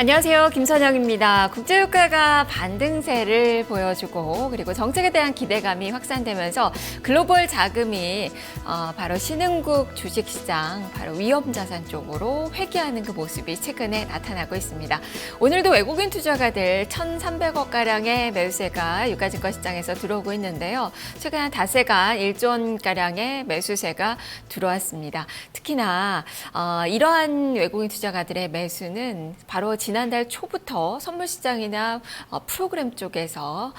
안녕하세요. 김선영입니다. 국제유가가 반등세를 보여주고 그리고 정책에 대한 기대감이 확산되면서 글로벌 자금이 바로 신흥국 주식시장, 바로 위험자산 쪽으로 회귀하는 그 모습이 최근에 나타나고 있습니다. 오늘도 외국인 투자가들 1,300억가량의 매수세가 유가증권 시장에서 들어오고 있는데요. 최근 한 닷새간 1조 원가량의 매수세가 들어왔습니다. 특히나 이러한 외국인 투자가들의 매수는 바로 지난달 초부터 선물시장이나 프로그램 쪽에서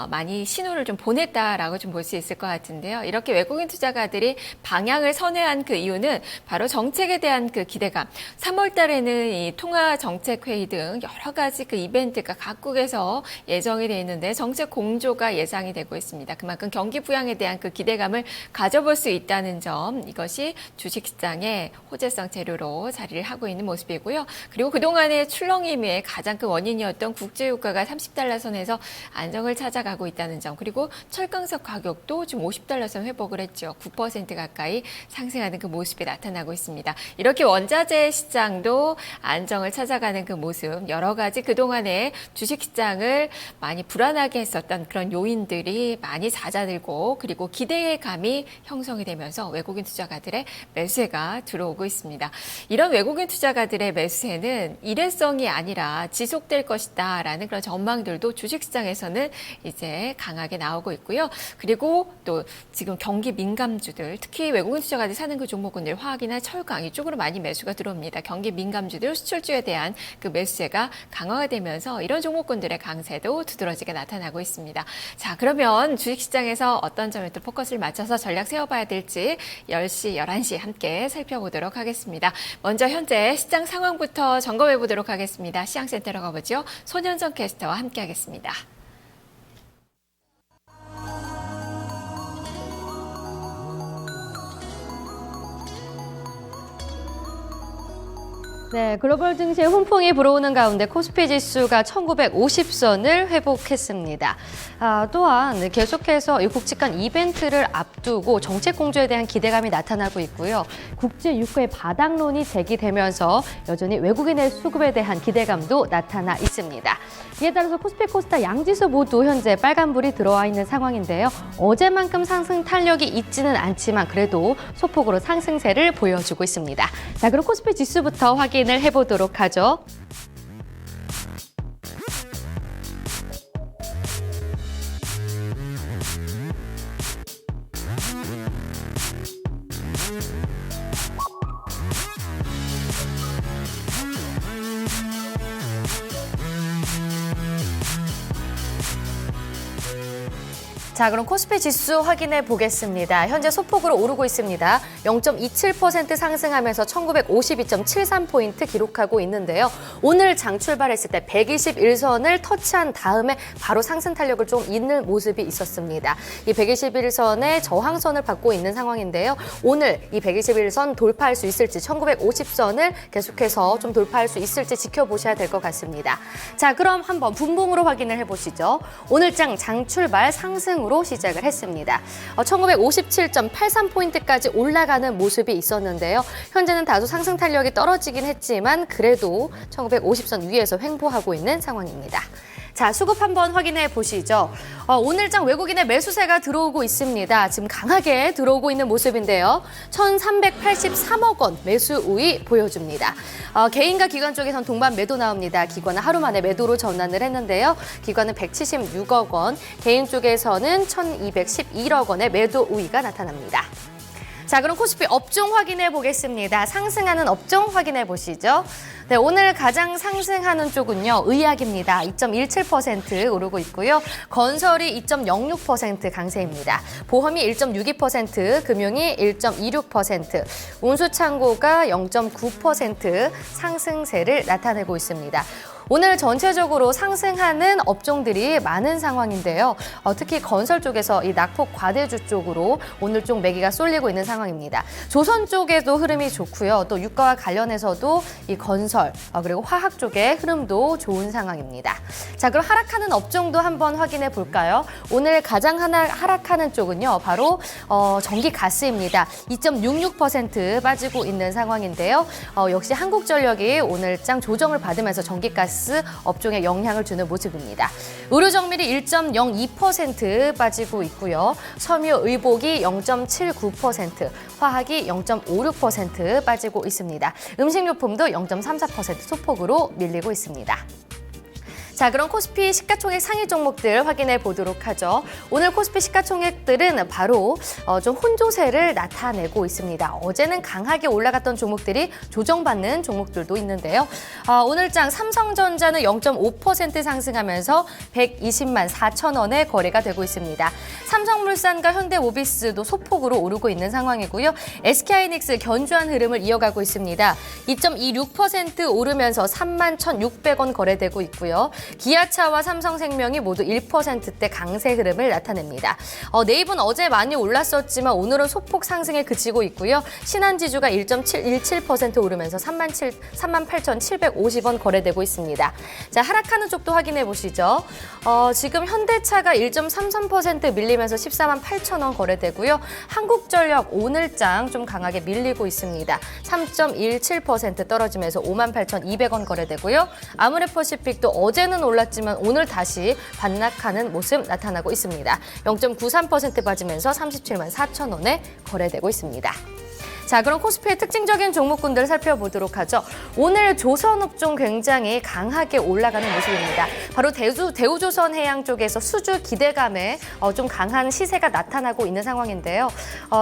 많이 신호를 좀 보냈다라고 좀 볼 수 있을 것 같은데요. 이렇게 외국인 투자가들이 방향을 선회한 그 이유는 바로 정책에 대한 그 기대감. 3월 달에는 이 통화정책회의 등 여러 가지 그 이벤트가 각국에서 예정이 되어 있는데 정책 공조가 예상이 되고 있습니다. 그만큼 경기 부양에 대한 그 기대감을 가져볼 수 있다는 점, 이것이 주식시장의 호재성 재료로 자리를 하고 있는 모습이고요. 그리고 그동안의 출렁임의 가장 큰 원인이었던 국제유가가 30달러 선에서 안정을 찾아가고 있다는 점, 그리고 철강석 가격도 지금 50달러 선 회복을 했죠. 9% 가까이 상승하는 그 모습이 나타나고 있습니다. 이렇게 원자재 시장도 안정을 찾아가는 그 모습, 여러 가지 그동안의 주식시장을 많이 불안하게 했었던 그런 요인들이 많이 잦아들고 그리고 기대의 감이 형성이 되면서 외국인 투자가들의 매수세가 들어오고 있습니다. 이런 외국인 투자가들의 매수세는 일회성이 아니라 지속될 것이다라는 그런 전망들도 주식시장에서는 이제 강하게 나오고 있고요. 그리고 또 지금 경기 민감주들, 특히 외국인 투자가들이 사는 그 종목군들, 화학이나 철강 이쪽으로 많이 매수가 들어옵니다. 경기 민감주들, 수출주에 대한 그 매수세가 강화가 되면서 이런 종목군들의 강세도 두드러지게 나타나고 있습니다. 자, 그러면 주식시장에서 어떤 점에 또 포커스를 맞춰서 전략 세워봐야 될지 10시, 11시 함께 살펴보도록 하겠습니다. 먼저 현재 시장 상황부터 점검해 보도록 하겠습니다. 시장센터로 가보죠. 손현정 캐스터와 함께 하겠습니다. 네, 글로벌 증시에 훈풍이 불어오는 가운데 코스피 지수가 1950선을 회복했습니다. 또한 계속해서 이 굵직한 이벤트를 앞두고 정책 공조에 대한 기대감이 나타나고 있고요. 국제 유가의 바닥론이 제기되면서 여전히 외국인의 수급에 대한 기대감도 나타나 있습니다. 이에 따라서 코스피 코스닥 양지수 모두 현재 빨간불이 들어와 있는 상황인데요. 어제만큼 상승 탄력이 있지는 않지만 그래도 소폭으로 상승세를 보여주고 있습니다. 자, 그럼 코스피 지수부터 확인을 해보도록 하죠. 자, 그럼 코스피 지수 확인해 보겠습니다. 현재 소폭으로 오르고 있습니다. 0.27% 상승하면서 1952.73포인트 기록하고 있는데요. 오늘 장 출발했을 때 121선을 터치한 다음에 바로 상승 탄력을 좀 잇는 모습이 있었습니다. 이 121선의 저항선을 받고 있는 상황인데요. 오늘 이 121선 돌파할 수 있을지, 1950선을 계속해서 좀 돌파할 수 있을지 지켜보셔야 될 것 같습니다. 자, 그럼 한번 분봉으로 확인을 해보시죠. 오늘 장 출발 상승으로 시작을 했습니다. 1957.83포인트까지 올라가는 모습이 있었는데요. 현재는 다소 상승 탄력이 떨어지긴 했지만 그래도 1950선 위에서 횡보하고 있는 상황입니다. 자, 수급 한번 확인해 보시죠. 오늘장 외국인의 매수세가 들어오고 있습니다. 지금 강하게 들어오고 있는 모습인데요. 1,383억 원 매수 우위 보여줍니다. 개인과 기관 쪽에선 동반 매도 나옵니다. 기관은 하루 만에 매도로 전환을 했는데요. 기관은 176억 원, 개인 쪽에서는 1,211억 원의 매도 우위가 나타납니다. 자, 그럼 코스피 업종 확인해 보겠습니다. 상승하는 업종 확인해 보시죠. 네, 오늘 가장 상승하는 쪽은요, 의약입니다. 2.17% 오르고 있고요. 건설이 2.06% 강세입니다. 보험이 1.62%, 금융이 1.26%, 운수창고가 0.9% 상승세를 나타내고 있습니다. 오늘 전체적으로 상승하는 업종들이 많은 상황인데요. 특히 건설 쪽에서 이 낙폭 과대주 쪽으로 오늘 좀 매기가 쏠리고 있는 상황입니다. 조선 쪽에도 흐름이 좋고요. 또 유가와 관련해서도 이 건설 그리고 화학 쪽의 흐름도 좋은 상황입니다. 자, 그럼 하락하는 업종도 한번 확인해 볼까요? 오늘 가장 하락하는 쪽은요, 바로 전기가스입니다. 2.66% 빠지고 있는 상황인데요. 역시 한국전력이 오늘 장 조정을 받으면서 전기가스 플러스 업종에 영향을 주는 모습입니다. 의료정밀이 1.02% 빠지고 있고요. 섬유 의복이 0.79%, 화학이 0.56% 빠지고 있습니다. 음식료품도 0.34% 소폭으로 밀리고 있습니다. 자, 그럼 코스피 시가총액 상위 종목들 확인해 보도록 하죠. 오늘 코스피 시가총액들은 바로 좀 혼조세를 나타내고 있습니다. 어제는 강하게 올라갔던 종목들이 조정받는 종목들도 있는데요. 오늘장 삼성전자는 0.5% 상승하면서 120만 4천 원에 거래가 되고 있습니다. 삼성물산과 현대모비스도 소폭으로 오르고 있는 상황이고요. SK하이닉스 견조한 흐름을 이어가고 있습니다. 2.26% 오르면서 3만 1,600원 거래되고 있고요. 기아차와 삼성생명이 모두 1%대 강세 흐름을 나타냅니다. 네이버는 어제 많이 올랐었지만 오늘은 소폭 상승에 그치고 있고요. 신한지주가 1.17% 오르면서 38,750원 거래되고 있습니다. 자, 하락하는 쪽도 확인해 보시죠. 지금 현대차가 1.33% 밀리면서 14만 8천 원 거래되고요. 한국전력 오늘장 좀 강하게 밀리고 있습니다. 3.17% 떨어지면서 5만 8,200원 거래되고요. 아모레퍼시픽도 어제는 올랐지만 오늘 다시 반락하는 모습 나타나고 있습니다. 0.93% 빠지면서 37만 4천 원에 거래되고 있습니다. 자, 그럼 코스피의 특징적인 종목군들을 살펴보도록 하죠. 오늘 조선업종 굉장히 강하게 올라가는 모습입니다. 바로 대우조선해양 쪽에서 수주 기대감에 좀 강한 시세가 나타나고 있는 상황인데요.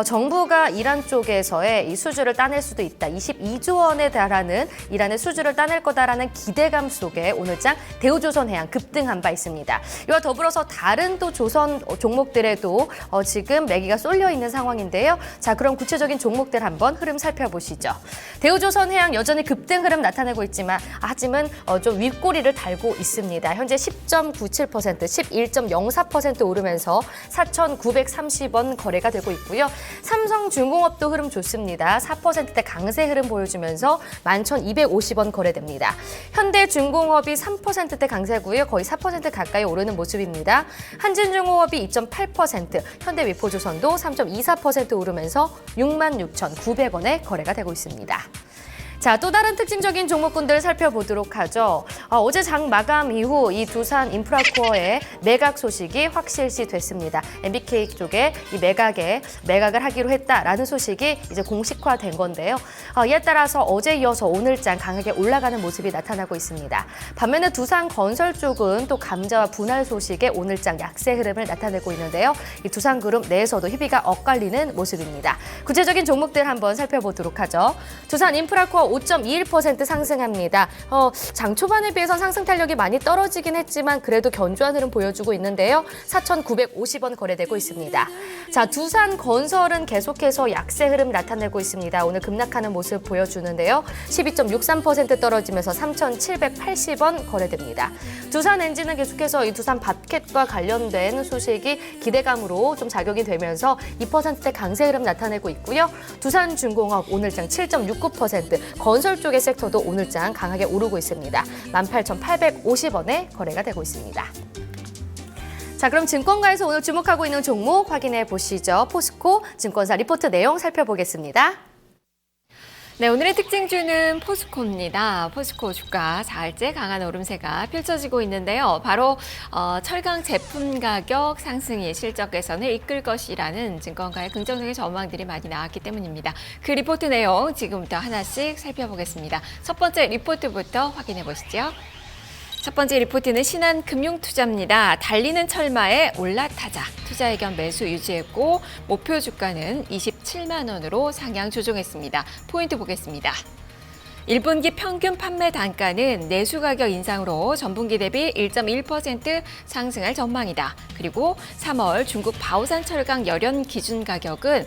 정부가 이란 쪽에서의 이 수주를 따낼 수도 있다. 22조 원에 달하는 이란의 수주를 따낼 거다라는 기대감 속에 오늘장 대우조선해양 급등한 바 있습니다. 이와 더불어서 다른 또 조선 종목들에도 지금 매기가 쏠려 있는 상황인데요. 자, 그럼 구체적인 종목들 한번 흐름 살펴보시죠. 대우조선해양 여전히 급등 흐름 나타내고 있지만 하지만 좀 윗꼬리를 달고 있습니다. 현재 10.97%, 11.04% 오르면서 4,930원 거래가 되고 있고요. 삼성중공업도 흐름 좋습니다. 4%대 강세 흐름 보여주면서 11,250원 거래됩니다. 현대중공업이 3%대 강세고요. 거의 4% 가까이 오르는 모습입니다. 한진중공업이 2.8%, 현대위포조선도 3.24% 오르면서 66,900원에 거래가 되고 있습니다. 자, 또 다른 특징적인 종목군들을 살펴보도록 하죠. 어제 장 마감 이후 이 두산 인프라코어의 매각 소식이 확실시 됐습니다. MBK 쪽에 이 매각을 하기로 했다라는 소식이 이제 공식화된 건데요. 이에 따라서 어제 이어서 오늘장 강하게 올라가는 모습이 나타나고 있습니다. 반면에 두산건설 쪽은 또 감자와 분할 소식에 오늘장 약세 흐름을 나타내고 있는데요. 이 두산그룹 내에서도 희비가 엇갈리는 모습입니다. 구체적인 종목들 한번 살펴보도록 하죠. 두산 인프라코어 5.21% 상승합니다. 장 초반에 비해서 상승 탄력이 많이 떨어지긴 했지만 그래도 견조한 흐름 보여주고 있는데요. 4,950원 거래되고 있습니다. 자, 두산건설은 계속해서 약세 흐름 나타내고 있습니다. 오늘 급락하는 모습 보여주는데요. 12.63% 떨어지면서 3,780원 거래됩니다. 두산엔진은 계속해서 이 두산 밥캣과 관련된 소식이 기대감으로 좀 작용이 되면서 2%대 강세 흐름 나타내고 있고요. 두산중공업 오늘장 7.69%, 건설 쪽의 섹터도 오늘장 강하게 오르고 있습니다. 18,850원에 거래가 되고 있습니다. 자, 그럼 증권가에서 오늘 주목하고 있는 종목 확인해 보시죠. 포스코 증권사 리포트 내용 살펴보겠습니다. 네, 오늘의 특징주는 포스코입니다. 포스코 주가 사흘째 강한 오름세가 펼쳐지고 있는데요. 바로 철강 제품 가격 상승이 실적 개선을 이끌 것이라는 증권가의 긍정적인 전망들이 많이 나왔기 때문입니다. 그 리포트 내용 지금부터 하나씩 살펴보겠습니다. 첫 번째 리포트부터 확인해 보시죠. 첫 번째 리포트는 신한금융투자입니다. 달리는 철마에 올라타자. 투자 의견 매수 유지했고 목표 주가는 27만 원으로 상향 조정했습니다. 포인트 보겠습니다. 1분기 평균 판매 단가는 내수 가격 인상으로 전분기 대비 1.1% 상승할 전망이다. 그리고 3월 중국 바오산 철강 열연 기준 가격은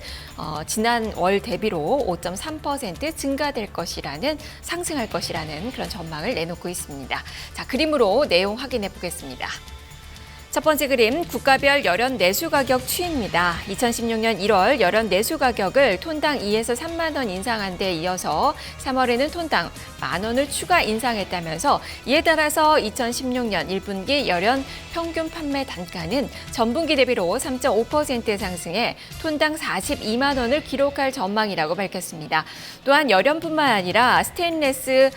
지난 월 대비로 5.3% 증가될 것이라는 상승할 것이라는 그런 전망을 내놓고 있습니다. 자, 그림으로 내용 확인해 보겠습니다. 첫 번째 그림, 국가별 열연 내수 가격 추이입니다. 2016년 1월 열연 내수 가격을 톤당 2에서 3만 원 인상한 데 이어서 3월에는 톤당 만 원을 추가 인상했다면서 이에 따라서 2016년 1분기 열연 평균 판매 단가는 전분기 대비로 3.5% 상승해 톤당 42만 원을 기록할 전망이라고 밝혔습니다. 또한 열연뿐만 아니라 스테인리스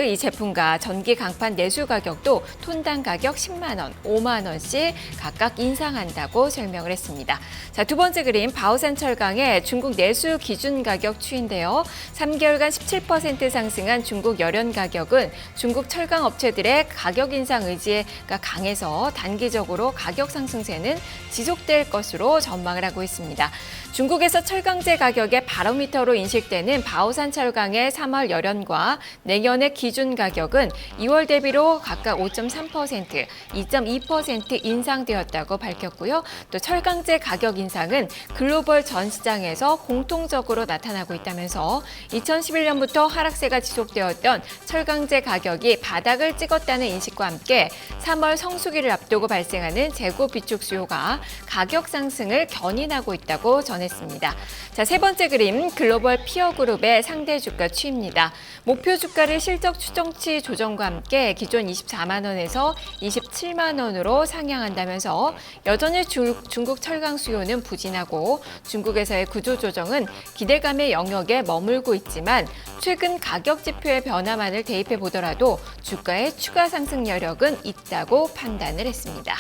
이 제품과 전기 강판 내수 가격도 톤당 가격 10만 원, 5만 원씩 각각 인상한다고 설명을 했습니다. 자, 두 번째 그림, 바오산 철강의 중국 내수 기준 가격 추인데요. 3개월간 17% 상승한 중국 열연 가격은 중국 철강 업체들의 가격 인상 의지가 강해서 단기적으로 가격 상승세는 지속될 것으로 전망을 하고 있습니다. 중국에서 철강제 가격의 바로미터로 인식되는 바오산 철강의 3월 열연과 내년의 기준 가격은 2월 대비로 각각 5.3%, 2.2% 인상되었다고 밝혔고요. 또 철강제 가격 인상은 글로벌 전 시장에서 공통적으로 나타나고 있다면서 2011년부터 하락세가 지속되었던 철강제 가격이 바닥을 찍었다는 인식과 함께 3월 성수기를 앞두고 발생하는 재고 비축 수요가 가격 상승을 견인하고 있다고 전했습니다. 자, 세 번째 그림, 글로벌 피어 그룹의 상대 주가 추이입니다. 목표 주가를 실적 추정치 조정과 함께 기존 24만 원에서 27만 원으로 상향한다면서 여전히 중국 철강 수요는 부진하고 중국에서의 구조 조정은 기대감의 영역에 머물고 있지만 최근 가격 지표의 변화만을 대입해 보더라도 주가의 추가 상승 여력은 있다고 판단을 했습니다.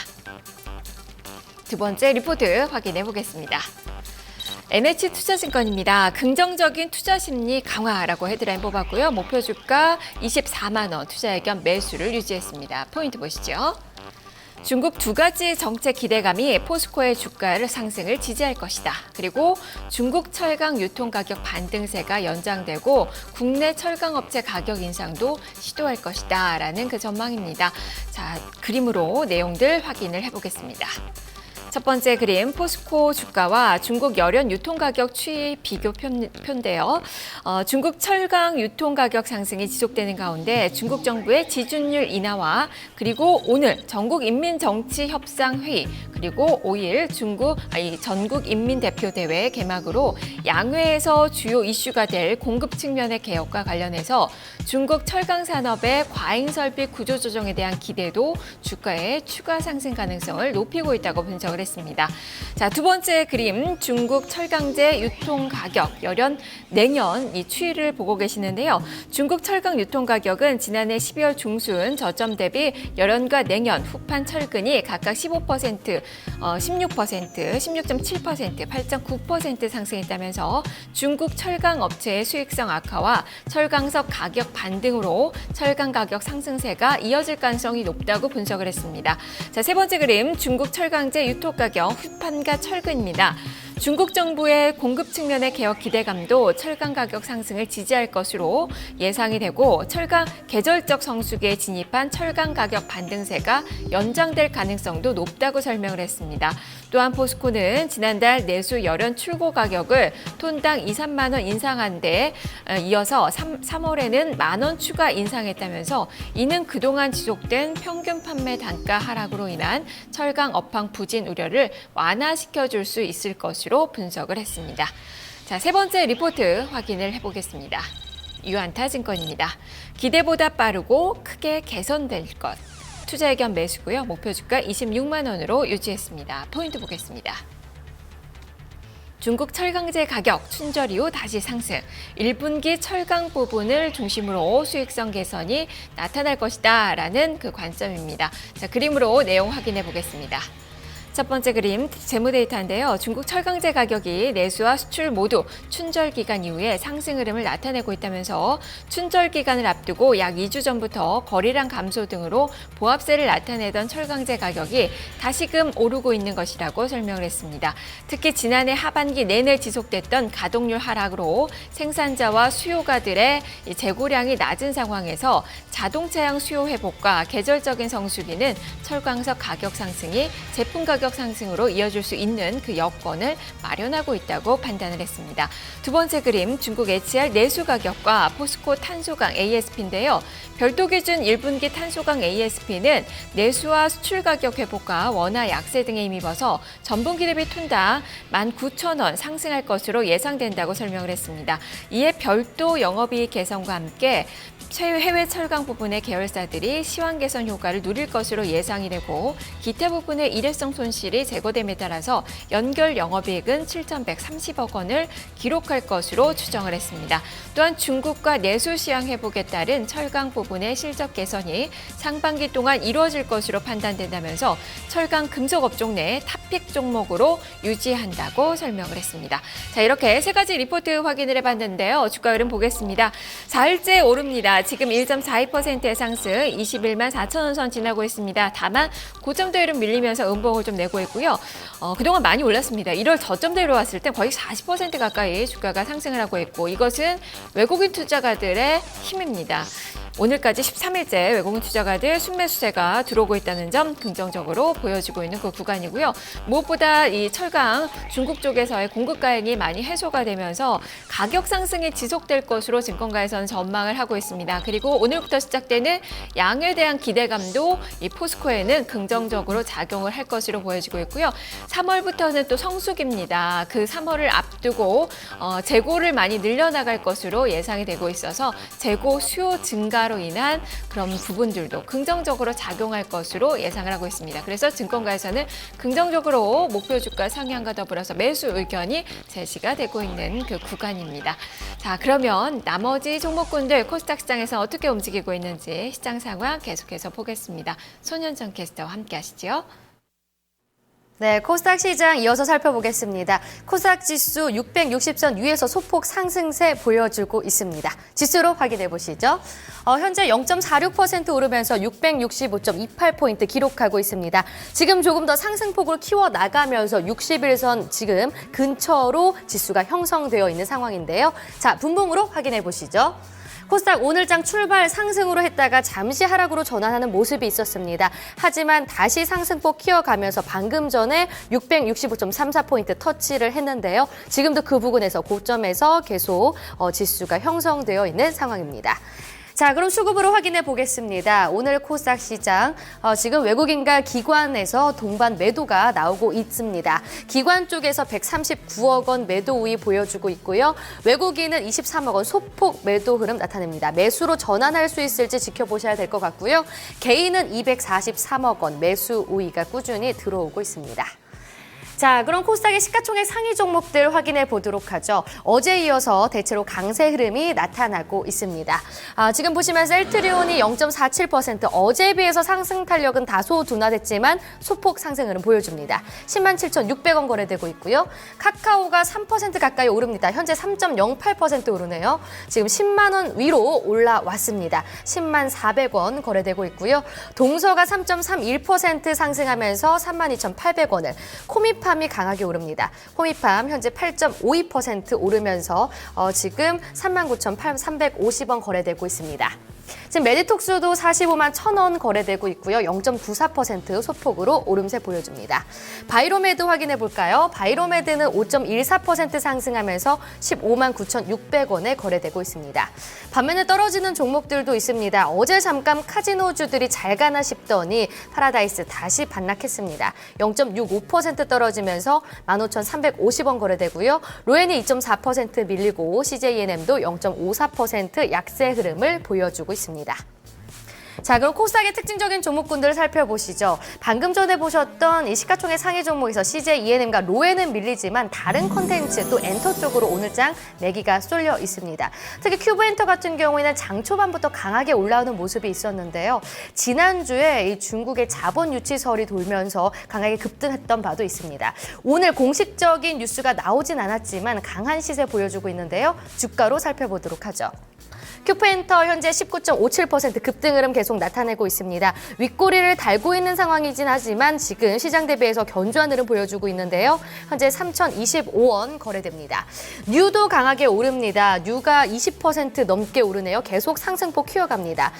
두 번째 리포트 확인해 보겠습니다. NH투자증권입니다. 긍정적인 투자 심리 강화라고 헤드라인 뽑았고요. 목표 주가 24만 원, 투자 의견 매수를 유지했습니다. 포인트 보시죠. 중국 두 가지 정책 기대감이 포스코의 주가를 상승을 지지할 것이다. 그리고 중국 철강 유통 가격 반등세가 연장되고 국내 철강 업체 가격 인상도 시도할 것이다. 라는 그 전망입니다. 자, 그림으로 내용들 확인을 해보겠습니다. 첫 번째 그림, 포스코 주가와 중국 열연 유통 가격 추이 비교표인데요. 중국 철강 유통 가격 상승이 지속되는 가운데 중국 정부의 지준율 인하와 그리고 오늘 전국인민정치협상회의 그리고 5일 전국인민대표대회 개막으로 양회에서 주요 이슈가 될 공급 측면의 개혁과 관련해서 중국 철강 산업의 과잉 설비 구조 조정에 대한 기대도 주가의 추가 상승 가능성을 높이고 있다고 분석을 했습니다. 자, 두 번째 그림, 중국 철강제 유통 가격 열연 내년 이 추이를 보고 계시는데요. 중국 철강 유통 가격은 지난해 12월 중순 저점 대비 열연과 내년 후판 철근이 각각 15%, 16%, 16.7%, 8.9% 상승했다면서 중국 철강 업체의 수익성 악화와 철강석 가격 반등으로 철강 가격 상승세가 이어질 가능성이 높다고 분석을 했습니다. 자, 세 번째 그림, 중국 철강제 유통 가격 후판과 철근입니다. 중국 정부의 공급 측면의 개혁 기대감도 철강 가격 상승을 지지할 것으로 예상이 되고 철강 계절적 성수기에 진입한 철강 가격 반등세가 연장될 가능성도 높다고 설명을 했습니다. 또한 포스코는 지난달 내수 열연 출고 가격을 톤당 2, 3만 원 인상한 데 이어서 3월에는 만 원 추가 인상했다면서 이는 그동안 지속된 평균 판매 단가 하락으로 인한 철강 업황 부진 우려를 완화시켜줄 수 있을 것으로 분석을 했습니다. 자, 세 번째 리포트 확인을 해보겠습니다. 유안타증권입니다. 기대보다 빠르고 크게 개선될 것. 투자 의견 매수고요. 목표 주가 26만 원으로 유지했습니다. 포인트 보겠습니다. 중국 철강제 가격 춘절 이후 다시 상승. 1분기 철강 부분을 중심으로 수익성 개선이 나타날 것이다 라는 그 관점입니다. 자, 그림으로 내용 확인해 보겠습니다. 첫 번째 그림, 재무 데이터인데요. 중국 철강제 가격이 내수와 수출 모두 춘절 기간 이후에 상승 흐름을 나타내고 있다면서 춘절 기간을 앞두고 약 2주 전부터 거래량 감소 등으로 보합세를 나타내던 철강제 가격이 다시금 오르고 있는 것이라고 설명을 했습니다. 특히 지난해 하반기 내내 지속됐던 가동률 하락으로 생산자와 수요가들의 재고량이 낮은 상황에서 자동차용 수요 회복과 계절적인 성수기는 철강석 가격 상승이 제품 가격 가격 상승으로 이어질 수 있는 그 여건을 마련하고 있다고 판단을 했습니다. 두 번째 그림, 중국 HR 내수 가격과 포스코 탄소강 ASP인데요. 별도 기준 1분기 탄소강 ASP는 내수와 수출 가격 회복과 원화 약세 등에 힘입어서 전분기 대비 톤당 19,000원 상승할 것으로 예상된다고 설명을 했습니다. 이에 별도 영업이익 개선과 함께 해외 철강 부분의 계열사들이 시황 개선 효과를 누릴 것으로 예상이 되고 기타 부분의 일회성 손실이 제거됨에 따라서 연결 영업이익은 7,130억 원을 기록할 것으로 추정을 했습니다. 또한 중국과 내수 시황 회복에 따른 철강 부분의 실적 개선이 상반기 동안 이루어질 것으로 판단된다면서 철강 금속 업종 내 탑픽 종목으로 유지한다고 설명을 했습니다. 자, 이렇게 세 가지 리포트 확인을 해봤는데요. 주가 흐름 보겠습니다. 4일째 오릅니다. 지금 1.42%의 상승, 21만 4천 원 선 지나고 있습니다. 다만 고점대로 밀리면서 음봉을 좀 내고 있고요. 그동안 많이 올랐습니다. 1월 저점대로 왔을 때 거의 40% 가까이 주가가 상승을 하고 있고 이것은 외국인 투자가들의 힘입니다. 오늘까지 13일째 외국인 투자가들 순매수세가 들어오고 있다는 점 긍정적으로 보여지고 있는 그 구간이고요. 무엇보다 이 철강 중국 쪽에서의 공급 가행이 많이 해소가 되면서 가격 상승이 지속될 것으로 증권가에서는 전망을 하고 있습니다. 그리고 오늘부터 시작되는 양에 대한 기대감도 이 포스코에는 긍정적으로 작용을 할 것으로 보여지고 있고요. 3월부터는 또 성수기입니다. 그 3월을 앞두고 재고를 많이 늘려나갈 것으로 예상이 되고 있어서 재고 수요 증가로 인한 그런 부분들도 긍정적으로 작용할 것으로 예상을 하고 있습니다. 그래서 증권가에서는 긍정적으로 목표 주가 상향과 더불어서 매수 의견이 제시가 되고 있는 그 구간입니다. 자, 그러면 나머지 종목군들 코스닥 시장에서 어떻게 움직이고 있는지 시장 상황 계속해서 보겠습니다. 손현정 캐스터와 함께 하시죠. 네, 코스닥 시장 이어서 살펴보겠습니다. 코스닥 지수 660선 위에서 소폭 상승세 보여주고 있습니다. 지수로 확인해 보시죠. 현재 0.46% 오르면서 665.28포인트 기록하고 있습니다. 지금 조금 더 상승폭을 키워나가면서 60일선 지금 근처로 지수가 형성되어 있는 상황인데요. 자, 분봉으로 확인해 보시죠. 코스닥 오늘장 출발 상승으로 했다가 잠시 하락으로 전환하는 모습이 있었습니다. 하지만 다시 상승폭 키워가면서 방금 전에 665.34포인트 터치를 했는데요. 지금도 그 부근에서 고점에서 계속 지수가 형성되어 있는 상황입니다. 자, 그럼 수급으로 확인해 보겠습니다. 오늘 코스닥 시장 지금 외국인과 기관에서 동반 매도가 나오고 있습니다. 기관 쪽에서 139억 원 매도 우위 보여주고 있고요. 외국인은 23억 원 소폭 매도 흐름 나타냅니다. 매수로 전환할 수 있을지 지켜보셔야 될 것 같고요. 개인은 243억 원 매수 우위가 꾸준히 들어오고 있습니다. 자, 그럼 코스닥의 시가총액 상위 종목들 확인해 보도록 하죠. 어제 이어서 대체로 강세 흐름이 나타나고 있습니다. 지금 보시면 셀트리온이 0.47%, 어제에 비해서 상승 탄력은 다소 둔화됐지만 소폭 상승 흐름 보여줍니다. 10만 7,600원 거래되고 있고요. 카카오가 3% 가까이 오릅니다. 현재 3.08% 오르네요. 지금 10만 원 위로 올라왔습니다. 10만 400원 거래되고 있고요. 동서가 3.31% 상승하면서 32,800원을, 코미팜이 강하게 오릅니다. 호미팜 현재 8.52% 오르면서 지금 39,350원 거래되고 있습니다. 지금 메디톡스도 45만 1,000원 거래되고 있고요. 0.94% 소폭으로 오름세 보여줍니다. 바이로메드 확인해 볼까요? 바이로메드는 5.14% 상승하면서 15만 9,600원에 거래되고 있습니다. 반면에 떨어지는 종목들도 있습니다. 어제 잠깐 카지노주들이 잘 가나 싶더니 파라다이스 다시 반락했습니다. 0.65% 떨어지면서 15,350원 거래되고요. 로엔이 2.4% 밀리고 CJENM도 0.54% 약세 흐름을 보여주고 있습니다. 자, 그럼 코스닥의 특징적인 종목군들을 살펴보시죠. 방금 전에 보셨던 이 시가총액 상위 종목에서 CJ ENM과 로엔은 밀리지만 다른 컨텐츠 또 엔터 쪽으로 오늘장 매기가 쏠려 있습니다. 특히 큐브엔터 같은 경우에는 장 초반부터 강하게 올라오는 모습이 있었는데요. 지난주에 이 중국의 자본 유치설이 돌면서 강하게 급등했던 바도 있습니다. 오늘 공식적인 뉴스가 나오진 않았지만 강한 시세 보여주고 있는데요. 주가로 살펴보도록 하죠. 큐프엔터 현재 19.57% 급등 흐름 계속 나타내고 있습니다. 윗꼬리를 달고 있는 상황이긴 하지만 지금 시장 대비해서 견조한 흐름 보여주고 있는데요. 현재 3,025원 거래됩니다. 뉴도 강하게 오릅니다. 뉴가 20% 넘게 오르네요. 계속 상승폭 키워갑니다.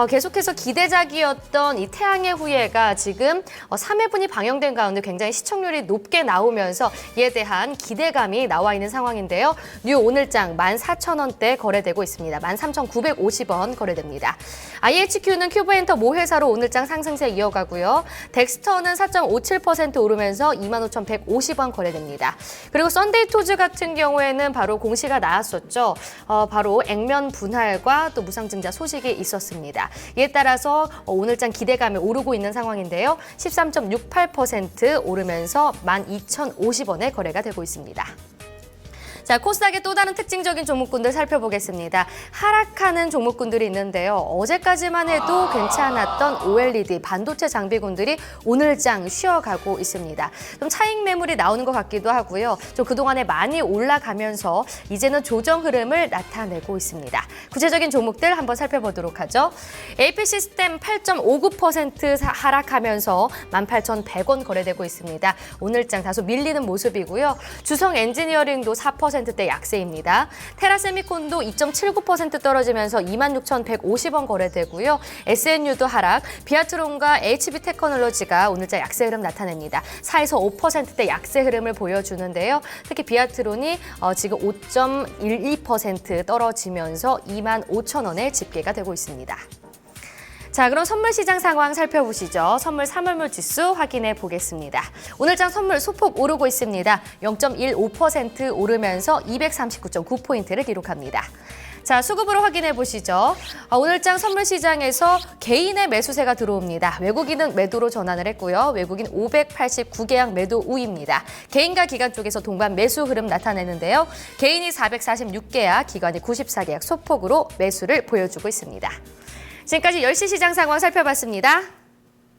계속해서 기대작이었던 이 태양의 후예가 지금 3회분이 방영된 가운데 굉장히 시청률이 높게 나오면서 이에 대한 기대감이 나와 있는 상황인데요. 뉴 오늘장 14,000원대 거래되고 있습니다. 13,950원 거래됩니다. IHQ는 큐브엔터 모회사로 오늘장 상승세 이어가고요. 덱스터는 4.57% 오르면서 25,150원 거래됩니다. 그리고 썬데이토즈 같은 경우에는 바로 공시가 나왔었죠. 바로 액면 분할과 또 무상증자 소식이 있었습니다. 이에 따라서 오늘장 기대감이 오르고 있는 상황인데요. 13.68% 오르면서 12,050원에 거래가 되고 있습니다. 자, 코스닥의 또 다른 특징적인 종목군들 살펴보겠습니다. 하락하는 종목군들이 있는데요. 어제까지만 해도 괜찮았던 OLED 반도체 장비군들이 오늘장 쉬어가고 있습니다. 좀 차익 매물이 나오는 것 같기도 하고요. 좀 그동안에 많이 올라가면서 이제는 조정 흐름을 나타내고 있습니다. 구체적인 종목들 한번 살펴보도록 하죠. AP시스템 8.59% 하락하면서 18,100원 거래되고 있습니다. 오늘장 다소 밀리는 모습이고요. 주성 엔지니어링도 4%대 약세입니다. 테라세미콘도 2.79% 떨어지면서 26,150원 거래되고요. SNU도 하락, 비아트론과 HB테크놀로지가 오늘자 약세 흐름 나타냅니다. 4에서 5%대 약세 흐름을 보여주는데요. 특히 비아트론이 지금 5.12% 떨어지면서 25,000원에 집계가 되고 있습니다. 자, 그럼 선물 시장 상황 살펴보시죠. 선물 사물물 지수 확인해 보겠습니다. 오늘장 선물 소폭 오르고 있습니다. 0.15% 오르면서 239.9포인트를 기록합니다. 자, 수급으로 확인해 보시죠. 오늘장 선물 시장에서 개인의 매수세가 들어옵니다. 외국인은 매도로 전환을 했고요. 외국인 589계약 매도 우입니다. 개인과 기관 쪽에서 동반 매수 흐름 나타내는데요. 개인이 446계약, 기관이 94계약 소폭으로 매수를 보여주고 있습니다. 지금까지 10시 시장 상황 살펴봤습니다.